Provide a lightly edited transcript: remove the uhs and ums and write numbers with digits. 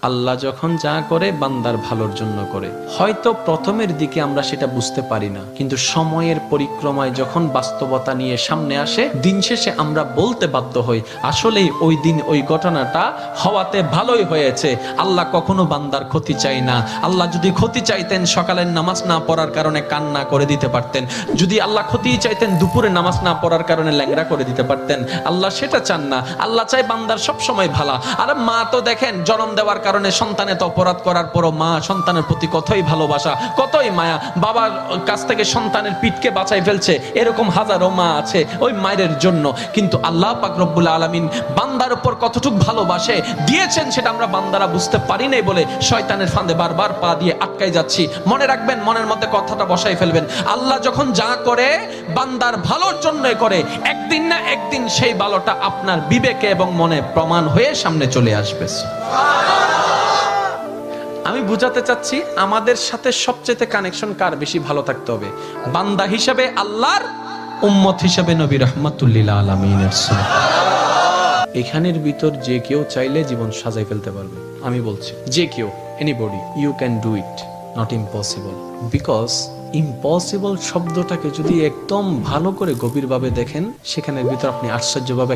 আল্লাহ যখন যা করে বান্দার ভালোর জন্য করে। হয়তো প্রথমের দিকে আমরা সেটা বুঝতে পারি না, কিন্তু সময়ের পরিক্রমায় যখন বাস্তবতা নিয়ে সামনে আসে, দিন শেষে আমরা বলতে বাধ্য হই আসলেই ওই দিন ওই ঘটনাটা হওয়াতে ভালোই হয়েছে। আল্লাহ কখনো বান্দার ক্ষতি চাই না। আল্লাহ যদি ক্ষতি চাইতেন সকালের নামাজ না পড়ার কারণে কান্না করে দিতে পারতেন। যদি আল্লাহ ক্ষতি চাইতেন দুপুরে নামাজ না পড়ার কারণে ল্যাংড়া করে দিতে পারতেন। আল্লাহ সেটা চান না। আল্লাহ চাই বান্দার সব সময় ভালো। আর মা তো দেখেন জন্ম দেওয়ার কারণে সন্তানের তো অপরাধ করার পরও মা সন্তানের প্রতি কতই ভালোবাসা, কতই মায়া। বাবার কাছ থেকে সন্তানের পিঠকে বাঁচাই ফেলছে, এরকম হাজারো মা আছে ওই মায়ের জন্য। কিন্তু আল্লাহ পাক রব্বুল আলামিন বান্দার উপর কতটুক ভালোবাসে দিয়েছেন সেটা আমরা বান্দারা বুঝতে পারি নাই বলে শয়তানের ফাঁদে বারবার পা দিয়ে আটকাই যাচ্ছি। মনে রাখবেন, মনের মধ্যে কথাটা বসাই ফেলবেন, আল্লাহ যখন যা করে বান্দার ভালোর জন্যই করে। একদিন না একদিন সেই ভালোটা আপনার বিবেকে এবং মনে প্রমাণ হয়ে সামনে চলে আসবে। আমি বুঝাতে চাচ্ছি আমাদের সাথে সবচেয়ে কানেকশন কার বেশি ভালো থাকতে হবে, বান্দা হিসেবে আল্লাহর, উম্মত হিসেবে নবী রাহমাতুল লিল আলামিনের। এখানের ভিতর যে কেউ চাইলে জীবন সাজাই ফেলতে পারবে। আমি বলছি যে কেউ, anybody, you can do it, not impossible. Because impossible শব্দটাকে যদি একদম ভালো করে গভীরভাবে দেখেন, সেখানের ভিতর আপনি আশ্চর্যভাবে